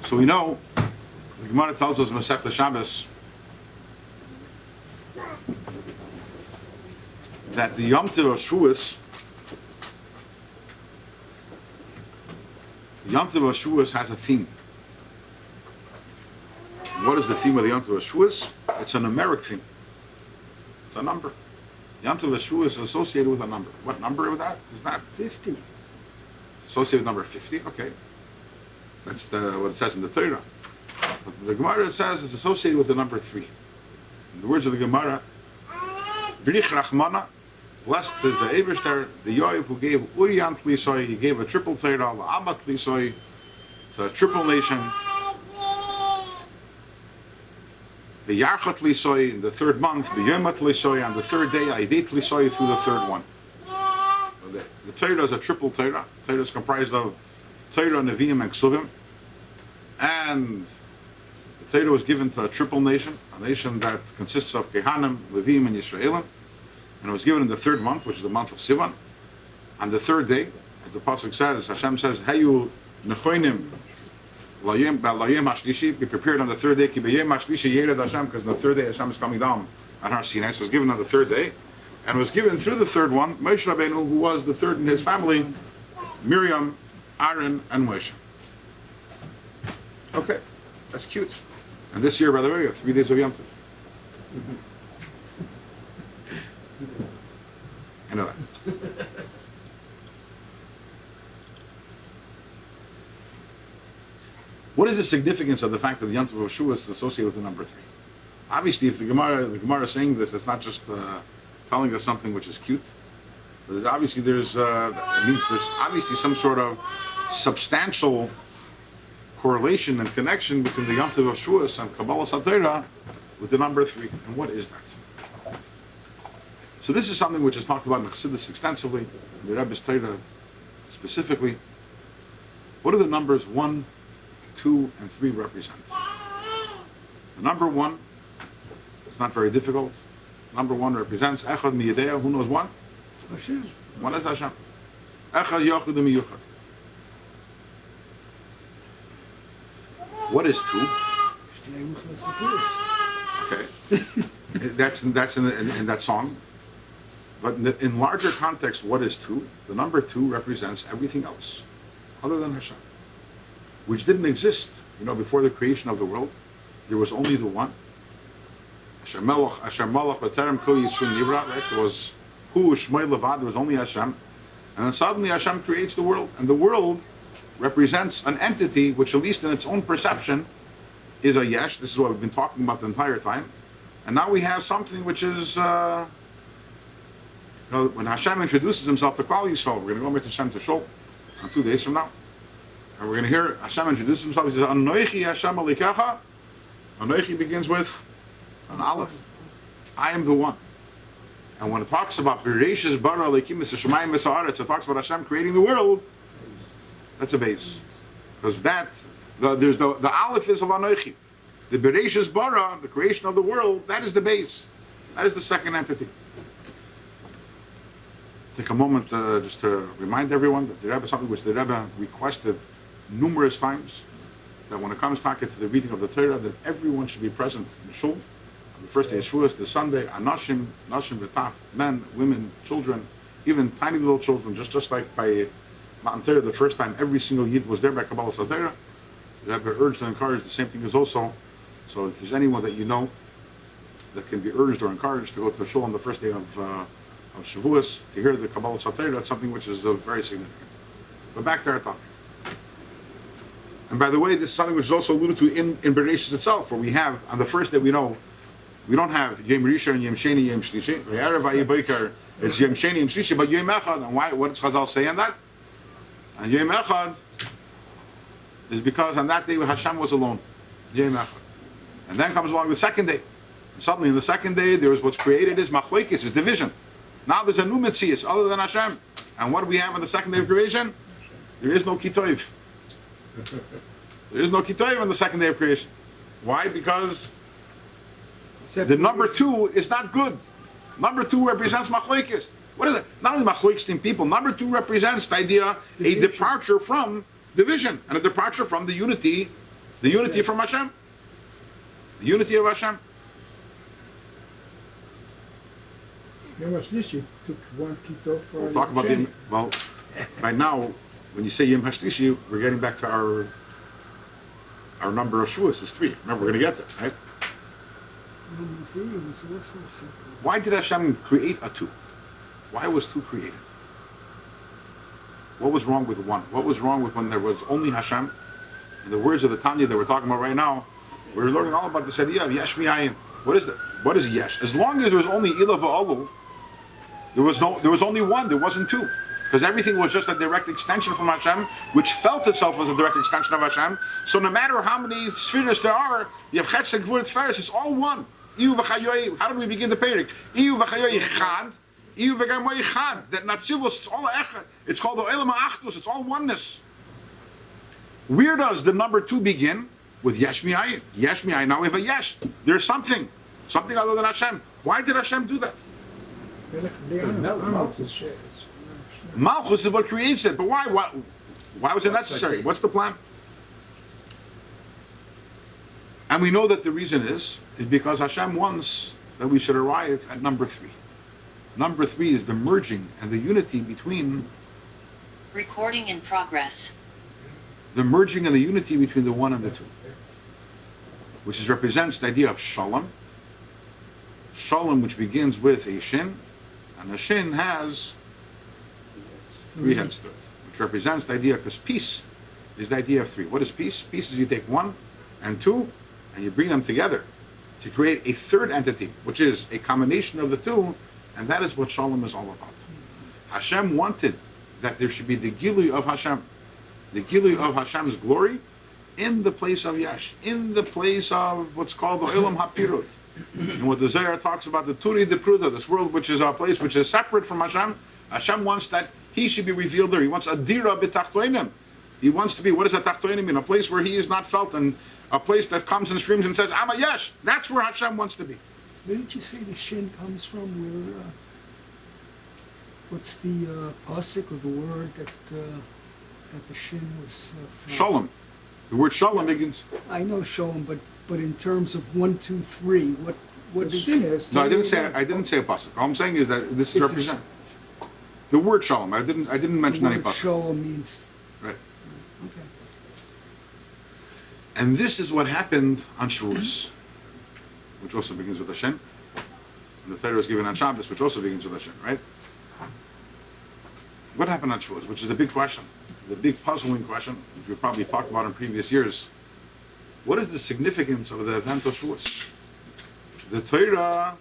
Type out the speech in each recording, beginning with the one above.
So we know, the Gemara tells us Masechta Shabbos that the Yom Tov of Shevues, has a theme. What is the theme of the Yom Tov of Shevues? It's a numeric theme. It's a number. Yom Tov of Shevues is associated with a number. What number is that? 50. Associated with number 50? Okay. That's what it says in the Torah. But the Gemara says it's associated with the number 3. In the words of the Gemara, Brich Rachmana, blessed is the Ebershter, the Yoav who gave Uriyant Lisoi, he gave a triple Torah, La'amat Lisoi, to a triple nation. The Yarchat Lisoi in the 3rd month, the Yomat Lisoi on the 3rd day, Aidit Lisoi through the 3rd one. So the Torah is a triple Torah. Torah is comprised of Torah, Nevi'im, and Ksuvim. And the Torah was given to a triple nation, a nation that consists of Kehanim, Levim, and Yisraelim. And it was given in the 3rd month, which is the month of Sivan. On the 3rd day, as the Pasuk says, Hashem says, Hayu Nechoinim Layim Hashlishi, be prepared on the 3rd day, Ki B'yem Hashlishi Yered Hashem, because on the 3rd day Hashem is coming down on Har Sinai. So it was given on the 3rd day. And it was given through the 3rd one, Moshe Rabbeinu, who was the 3rd in his family, Miriam, Aaron, and Moshe. Okay, that's cute. And this year, by the way, we have 3 days of Yom Tov. I know that. What is the significance of the fact that the Yom Tov of Shevues is associated with the number 3? Obviously, if the Gemara is saying this, it's not just telling us something which is cute, but obviously there's obviously some sort of substantial correlation and connection between the Yom Tov of Shevues and Kabbalah Satira with the number 3. And what is that? So this is something which is talked about in Chassidus extensively, in the Rebbe's Torah specifically. What do the numbers 1, 2, and 3 represent? The number 1 is not very difficult. Number 1 represents Echad Miyadea. Who knows 1? Hashem. 1 is Hashem. Echad Yochud Miyuchad. What is 2? Okay. That's in that song. But in larger context, what is 2? The number 2 represents everything else other than Hashem, which didn't exist. Before the creation of the world, there was only the one. Asher Malach B'Terem Kol Yitzun Yivra. Right? There was Hu Shmei Levad. There was only Hashem, and then suddenly Hashem creates the world, and the world represents an entity which, at least in its own perception, is a yesh. This is what we've been talking about the entire time. And now we have something which is, when Hashem introduces himself to Klal Yisrael, we're going to go with Hashem to Shul on 2 days from now. And we're going to hear Hashem introduce himself. He says, Anoichi Hashem Alikecha. Anoichi begins with an aleph. I am the one. And when it talks about Bereshis Bara Alekim Shemayim V'Sa'aretz, it talks about Hashem creating the world. That's a base, because there's the aleph is of Anoichi. The Bereshis Bara, the creation of the world, that is the base. That is the second entity. Take a moment just to remind everyone that the Rebbe, something which the Rebbe requested numerous times, that when it comes to the reading of the Torah, that everyone should be present in the shul. On the first day of Shevues, the Sunday, Anashim, Nashim V'Taf, men, women, children, even tiny little children, just like by Matan Torah, the first time every single Yid was there by Kabbalah Satira. The Rebbe urged and encouraged the same thing as also. So if there's anyone that you know that can be urged or encouraged to go to the shul on the first day of Shevues to hear the Kabbalah Satira, that's something which is very significant. But back to our topic. And by the way, this is something which is also alluded to in Bereshis itself, where we have, on the first day we know, we don't have Yom Rishon, Yom Sheni, Yom Shlishi. V'erev ha'yiboker, it's Yom Sheni, Yom Shlishi, but Yom Echad. And why? What does Chazal say on that? And Yom Echad is because on that day Hashem was alone. Yom Echad. And then comes along the second day. And suddenly in the second day, there is what's created is Machlokes, is division. Now there's a new Metzias other than Hashem. And what do we have on the second day of creation? There is no Kitoiv. There is no Kitoiv on the second day of creation. Why? Because the number 2 is not good. Number 2 represents Machlokes. What is it? Not only Machlokes in people. Number 2 represents the idea, a departure from division, and a departure from the unity The unity from Hashem. The unity of Hashem. Yom HaShlishi took one kito for We'll talk about the, well, right now, when you say Yom HaShlishi, we're getting back to our number of Shevues is 3. Remember, we're going to get there, right? Why did Hashem create a 2? Why was 2 created? What was wrong with 1? What was wrong with when there was only Hashem? In the words of the Tanya that we're talking about right now, we're learning all about this idea of Yesh Mi'ayin. What is that? What is Yesh? As long as there was only Ilah V'Olul, there was only 1. There wasn't 2. Because everything was just a direct extension from Hashem, which felt itself as a direct extension of Hashem. So no matter how many spheres there are, you have Chetzek, Gvur, Tferes, it's all 1. Iyu V'Chayoy. How do we begin the Perek? Iyu V'Chayoy Chad. Iyu V'Garmoy Chad. That Natzilus, it's all Echad. It's called the Olam HaAchdus. It's all oneness. Where does the number 2 begin? With Yesh Mi'ayin. Yesh Mi'ayin. Now we have a Yesh. There's something other than Hashem. Why did Hashem do that? Malchus is what creates it. But why? Why was it necessary? What's the plan? And we know that the reason is because Hashem wants that we should arrive at number 3. Number 3 is the merging and the unity between... Recording in progress. The merging and the unity between the 1 and the 2. Which represents the idea of Shalom. Shalom, which begins with a Shin. And a Shin has 3 heads to it. Which represents the idea, because peace is the idea of 3. What is peace? Peace is you take 1 and 2 and you bring them together to create a 3rd entity, which is a combination of the 2, and that is what Shalom is all about. Hashem wanted that there should be the Gilui of Hashem, the Gilui of Hashem's glory in the place of Yesh, in the place of what's called the Olam HaPirut. And what the Zohar talks about, the Turi de Pruta, this world which is a place which is separate from Hashem, Hashem wants that He should be revealed there. He wants a Dira b'Tachtoinim. He wants to be, what does a Tachtoinim mean? A place where He is not felt, and a place that comes in streams and says, I'm a Yesh. That's where Hashem wants to be. Where did you say the Shin comes from? Where, what's the pasuk or the word that the Shin was from? Shalom. The word Shalom begins... I know Shalom, but in terms of 1, 2, 3, what is Shin is... No, I didn't say a pasuk. All I'm saying is that this is represent the word Shalom. I didn't mention any pasuk. Shalom means... Right. Okay. And this is what happened on Shevues, which also begins with a Shin. And the Torah is given on Shabbos, which also begins with a Shin, right? What happened on Shevues, which is the big question, the big puzzling question, which we probably talked about in previous years. What is the significance of the event of Shevues? The Torah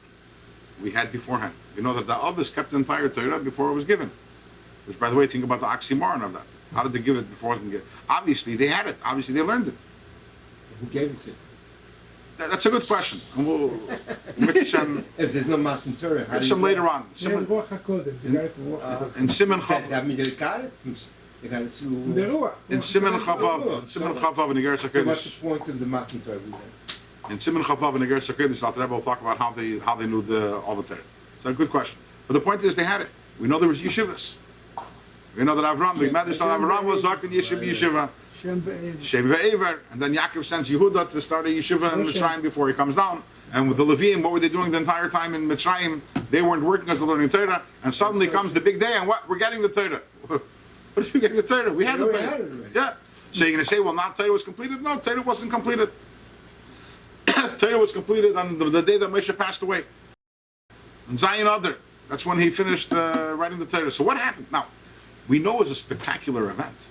we had beforehand. You know that the Avos kept the entire Torah before it was given. Which, by the way, think about the oxymoron of that. How did they give it before it was given? Obviously, they had it. Obviously, they learned it. Who gave it to you? That's a good question. And we'll If there's no Matan Torah, how do you later on. Yeah, Ruach HaKodesh, the guy from Ruach HaKodesh. In Siman That Chav, mean they got it? They got it through... The Ruach. in Siman Chavav, in the Geras So what's the HaKodesh. point of the Matan Torah? In Siman Chavav, in the Geras HaKodesh, the Rebbe will talk about how they knew all the Torah. So a good question. But the point is, they had it. We know there was yeshivas. We know that Avram, the Medrash Avram was Zaken Yeshiva. Shem ve'ever. Shem ve'ever, and then Yaakov sends Yehuda to start a yeshiva in Mitzrayim before he comes down. And with the Levim, what were they doing the entire time in Mitzrayim? They weren't working as they're learning Torah. And suddenly comes the big day, and what? We're getting the Torah. What are we getting the Torah? We had the Torah. Yeah. So you're going to say, well, not Torah was completed? No, Torah wasn't completed. Torah was completed on the day that Moshe passed away. And Zion Adar. That's when he finished writing the Torah. So what happened? Now, we know it was a spectacular event.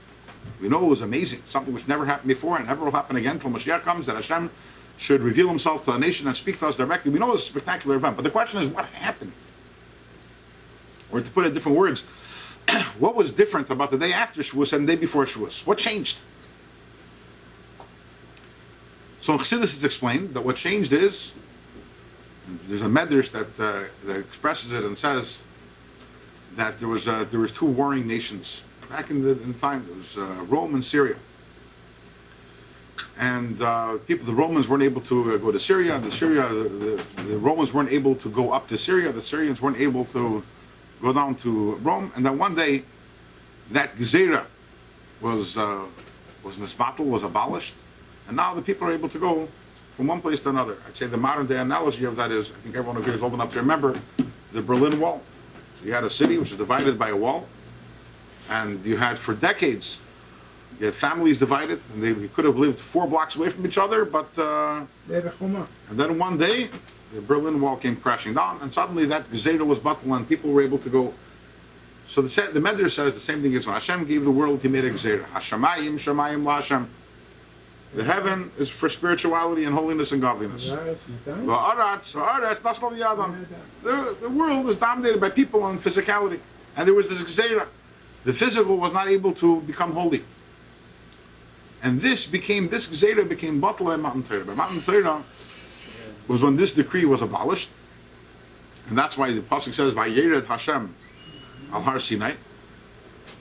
We know it was amazing, something which never happened before and never will happen again until Mashiach comes, that Hashem should reveal Himself to the nation and speak to us directly. We know it was a spectacular event, but the question is, what happened? Or to put it in different words, what was different about the day after Shevuos and the day before Shevuos? What changed? So in Chassidus it's explained that what changed is, there's a medrash that expresses it and says that there was 2 warring nations back in the time. There was Rome and Syria, and the Romans weren't able to go to Syria. The Romans weren't able to go up to Syria. The Syrians weren't able to go down to Rome. And then one day, that Gezerah was abolished, And now the people are able to go from one place to another. I'd say the modern day analogy of that is, I think everyone here is old enough to remember, the Berlin Wall. So you had a city which was divided by a wall, and you had for decades, you had families divided, and they could have lived 4 blocks away from each other, but They have a choma. and then one day, the Berlin Wall came crashing down, and suddenly that Gezerah was bottled, and people were able to go. So the Medrash says the same thing as when Hashem gave the world, He made a Gezerah. Hashemayim, Shemayim LaHashem. The heaven is for spirituality and holiness and godliness. Right, Mitai. Va'aretz, Naslov Yadam. The world was dominated by people and physicality, and there was this Gezerah. The physical was not able to become holy. And this Gezerah became bottled by Matan Torah. By Matan Torah was when this decree was abolished. And that's why the Pasuk says, Vayered Hashem al Har Sinai.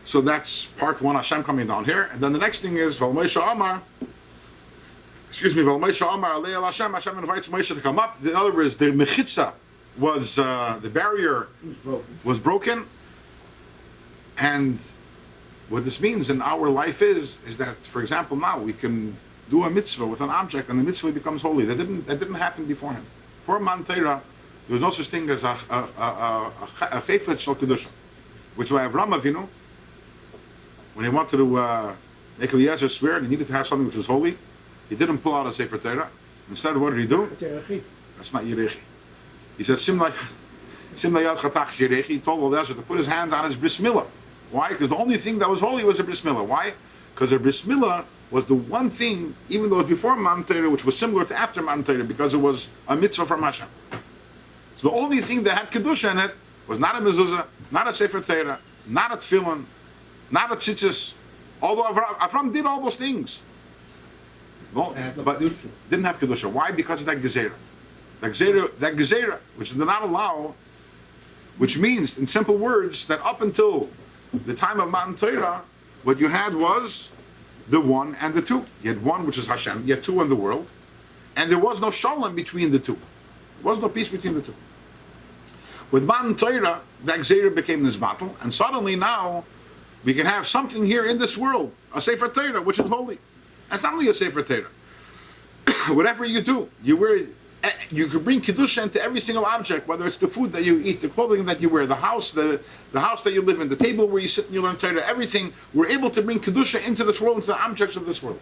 So that's part 1, Hashem coming down here. And then the next thing is, Val Moshe Amar, Alei El Hashem, Hashem invites Moshe to come up. In other words, the Mechitza was, the barrier was broken. And what this means in our life is that, for example, now we can do a mitzvah with an object, and the mitzvah becomes holy. That didn't happen beforehand. For Matan Torah, there was no such thing as a chayfet shel kedusha, which is why Avram Avinu, when he wanted to make Eliezer swear, and he needed to have something which was holy, he didn't pull out a Sefer Torah. Instead, what did he do? That's not Yerechi. He said, Simla Yad Chatach Yerechi. He told Eliezer to put his hand on his bris milah. Why? Because the only thing that was holy was the bris milah. Why? Because the bris milah was the one thing, even though it was before Matan Torah, which was similar to after Matan Torah, because it was a mitzvah from Hashem. So the only thing that had kedusha in it was not a mezuzah, not a Sefer Torah, not a tefillin, not a tzitzis. Although Avram did all those things, no, but didn't have kedusha. Why? Because of that gezerah. That gezerah, which did not allow, which means, in simple words, that up until the time of Matan Torah, what you had was the 1 and the 2. You had 1, which is Hashem. You had 2 in the world, and there was no shalom between the 2. There was no peace between the 2. With Matan Torah, that gezerah became this battle, and suddenly now we can have something here in this world, a Sefer Torah, which is holy. That's not only a Sefer Torah. Whatever you do, you could bring kedusha into every single object, whether it's the food that you eat, the clothing that you wear, the house that you live in, the table where you sit and you learn Torah, everything. We're able to bring kedusha into this world, into the objects of this world.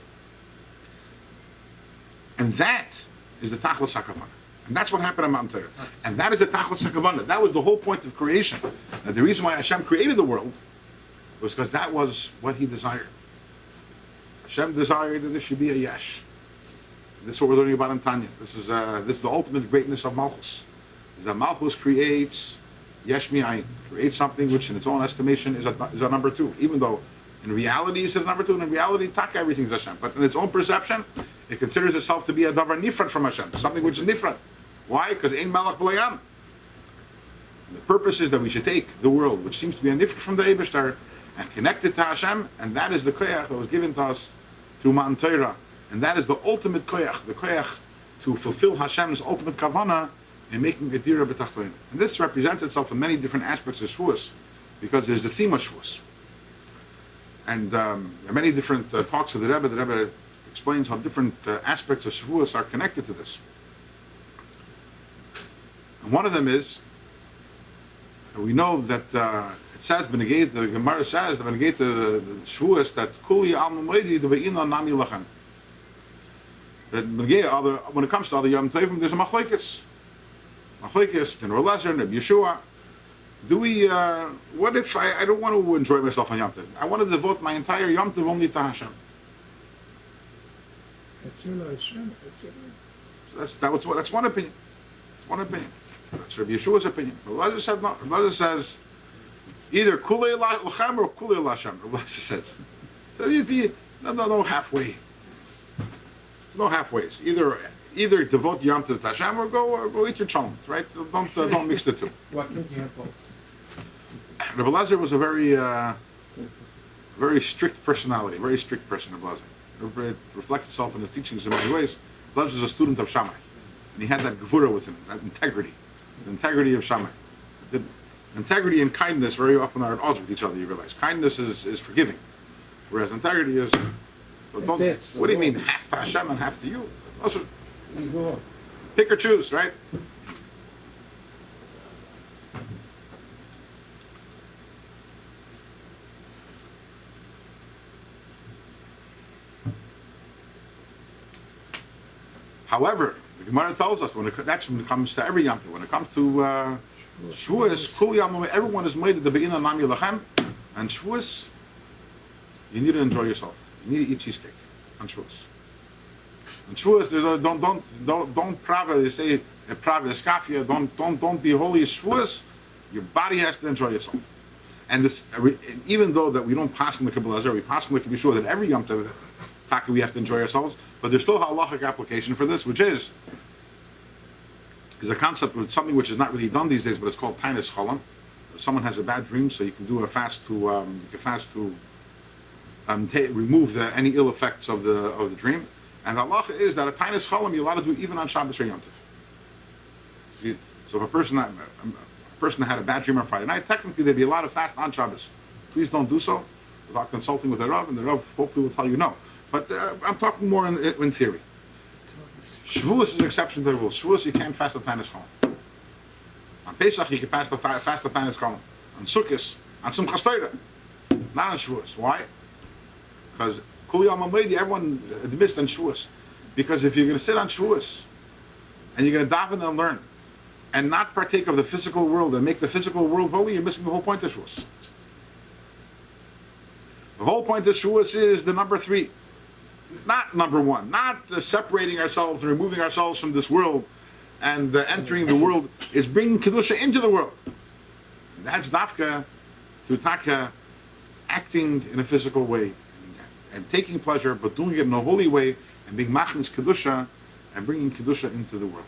And that is the Tachlis HaKavanah. And that's what happened in Matan Torah. And that is the Tachlis HaKavanah. That was the whole point of creation. And the reason why Hashem created the world was because that was what He desired. Hashem desired that there should be a yesh. This is what we're learning about in Tanya. This is the ultimate greatness of Malchus. Is that Malchus creates yesh mi'ayin, creates something which in its own estimation is a number 2. Even though in reality it's a number 2, and in reality Taka everything is Hashem. But in its own perception, it considers itself to be a davar nifrat from Hashem, something which is nifrat. Why? Because ein malach b'layam. The purpose is that we should take the world, which seems to be a nifrat from the Eibishter, and connect it to Hashem, and that is the koyach that was given to us through Matan Torah. And that is the ultimate koyach, the koyach to fulfill Hashem's ultimate kavanah in making a dira b'tachtoin. And this represents itself in many different aspects of Shevues, because there's the theme of Shevues. And there are many different talks of the Rebbe. The Rebbe explains how different aspects of Shevues are connected to this. And one of them is, we know that it says, the Gemara says, the Shevues, that Kuli al Moedi deve'ina nami lachem. That when it comes to other Yom Tovim, there's a machlokes. Machlokes, General Lezer, Rabbi Yeshua. Do we? What if I don't want to enjoy myself on Yom Tov? I want to devote my entire Yom Tov only to Hashem. That's really Hashem. So that's one opinion. That's one opinion. That's Rabbi Yeshua's opinion. Rabbi Lezer said no. Rabbi Lezer says either Kulei Lachem or Kulei Lashem. Rabbi Lezer says. So no halfway. There's no halfways. Either devote Yom Tov to Hashem or go eat your chalmut, right? Don't mix the two. Why can't you have both? Rabbi Lezer was a very strict personality, very strict person. Rabbi Lezer. It reflects itself in his teachings in many ways. Rabbi Lezer was a student of Shammai, and he had that gevura with him, that integrity, the integrity of Shammai. The integrity and kindness very often are at odds with each other. You realize kindness is forgiving, whereas integrity is So That's don't, it. what do you mean, half to Hashem and half to you? Also, You go on. pick or choose, right? However, the Gemara tells us that's when it comes to every Yom Tov. When it comes to Shevues, Kul Yom, everyone is made at the beginning of Nami Lachem, and Shevues, you need to enjoy yourself. You need to eat cheesecake on Shevues. On Shevues, there's a, don't prava. They say prava eskafia. Don't be holy. Shevues, your body has to enjoy yourself. And this, even though that we don't pass in the Kabbalah Azar, we pass in the Kabbalah, be sure that every Yom Tov, we have to enjoy ourselves. But there's still a halachic application for this, which is a concept with something which is not really done these days, but it's called tainis cholam. If someone has a bad dream, so you can do a fast to remove any ill effects of the dream. And the halacha is that a tainis cholam you're allowed to do even on Shabbos or Yom Tov. So if a person that had a bad dream on Friday night, technically there'd be allowed to fast on Shabbos. Please don't do so without consulting with the Rav, and the Rav hopefully will tell you no. But I'm talking more in theory. Shevues is an exception to the rule. Shevues, you can't fast the Tainis Cholam. On Pesach, you can fast the Tainis Cholam. On Sukkot, on Simchas Torah, not on Shevues. Why? Because Kul Yom HaMoed, everyone admits on Shevues. Because if you're going to sit on Shevues, and you're going to daven and learn, and not partake of the physical world and make the physical world holy, you're missing the whole point of Shevues. The whole point of Shevues is the number 3. Not number 1, not separating ourselves and removing ourselves from this world and entering the world, is bringing Kedusha into the world. And that's Dafka through Taka, acting in a physical way and taking pleasure, but doing it in a holy way and being Machnis Kedusha and bringing Kedusha into the world.